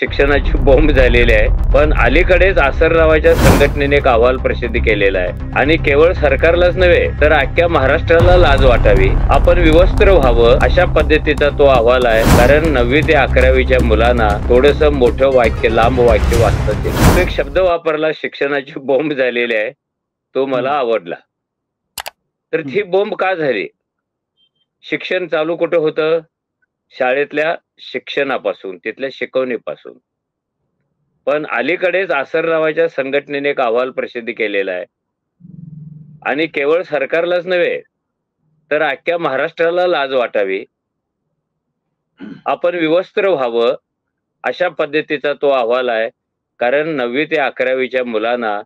शिक्षणाची बोंब झालेली आहे. पण अलीकडेच आसर नावाच्या संघटनेने एक अहवाल प्रसिद्ध केलेला आहे आणि केवळ सरकारलाच नव्हे तर अख्ख्या महाराष्ट्राला लाज वाटावी, आपण विवस्त्र व्हावं अशा पद्धतीचा तो अहवाल आहे. कारण 9वी ते 11वीच्या मुलांना थोडस मोठं वाक्य, लांब वाक्य वाचता येईल. तो एक शब्द वापरला, शिक्षणाची बोंब झालेली आहे, तो मला आवडला. तर ही बोंब का झाली? शिक्षण चालू कुठं होतं? शाळेतल्या शिक्षणापासून, तिथल्या शिकवणीपासून. पण अलीकडेच आसर नावाच्या संघटनेने एक अहवाल प्रसिद्ध केलेला आहे आणि केवळ सरकारलाच नव्हे तर अख्ख्या महाराष्ट्राला लाज वाटावी, आपण विवस्त्र व्हावं अशा पद्धतीचा तो अहवाल आहे. कारण 9वी ते 11वीच्या मुलांना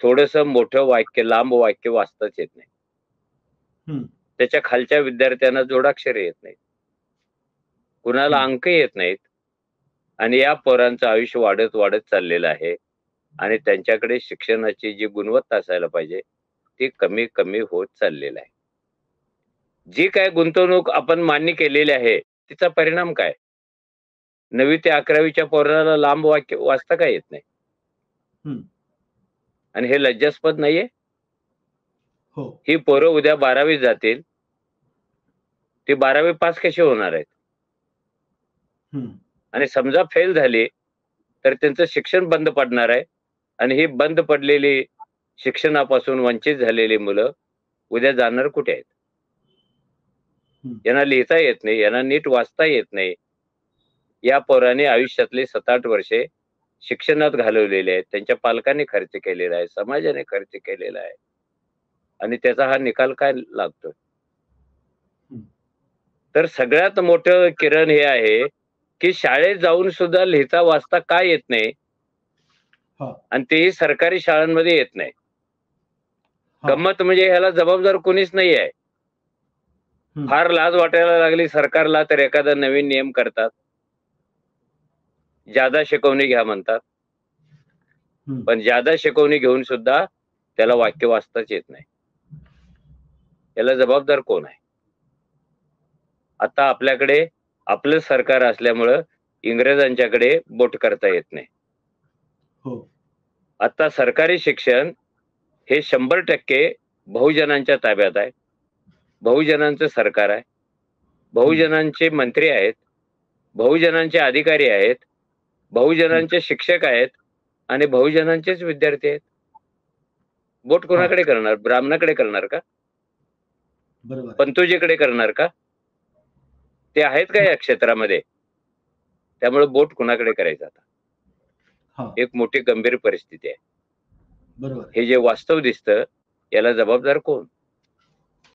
थोडस मोठं वाक्य, लांब वाक्य वाचताच येत नाही. त्याच्या खालच्या विद्यार्थ्यांना जोडाक्षर येत नाहीत, कुणाला अंक येत नाहीत आणि या पोरांचं आयुष्य वाढत वाढत चाललेलं आहे आणि त्यांच्याकडे शिक्षणाची जी गुणवत्ता असायला पाहिजे ती कमी कमी होत चाललेलं आहे. जी काय गुंतवणूक आपण मान्य केलेली आहे तिचा परिणाम काय? 9वी ते 11वीच्या पोराला लांब वाक्य वाचता काय येत नाही आणि हे लज्जास्पद नाहीये? ही पोरं उद्या 12वीत जातील, ती 12वी पास कशी होणार आहेत? आणि समजा फेल झाली तर त्यांचं शिक्षण बंद पडणार आहे आणि ही बंद पडलेली, शिक्षणापासून वंचित झालेली मुलं उद्या जाणार कुठे आहेत? यांना लिहिता येत नाही, यांना नीट वाचता येत नाही. या पोराने आयुष्यातले 7-8 वर्षे शिक्षणात घालवलेले आहेत, त्यांच्या पालकांनी खर्च केलेला आहे, समाजाने खर्च केलेला आहे आणि त्याचा हा निकाल काय लागतो? तर सगळ्यात मोठं किरण हे आहे की शाळेत जाऊन सुद्धा लिहिता वाचता का येत नाही आणि तेही सरकारी शाळांमध्ये येत नाही. गंमत म्हणजे ह्याला जबाबदार कोणीच नाही आहे. फार लाज वाटायला लागली सरकारला तर एखादा नवीन नियम करतात, जादा शिकवणी घ्या म्हणतात. पण जादा शिकवणी घेऊन सुद्धा त्याला वाक्य वाचताच येत नाही. याला जबाबदार कोण आहे? आता आपल्याकडे आपलं सरकार असल्यामुळं इंग्रजांच्याकडे बोट करता येत नाही. आता सरकारी शिक्षण हे 100% बहुजनांच्या ताब्यात आहे. बहुजनांचं सरकार आहे, बहुजनांचे मंत्री आहेत, बहुजनांचे अधिकारी आहेत, बहुजनांचे शिक्षक आहेत आणि बहुजनांचेच विद्यार्थी आहेत. बोट कोणाकडे करणार? ब्राह्मणाकडे करणार का? पंतोजीकडे करणार का? ते आहेत का या क्षेत्रामध्ये? त्यामुळे बोट कुणाकडे करायचं आता? एक मोठी गंभीर परिस्थिती आहे. हे जे वास्तव दिसतं याला जबाबदार कोण?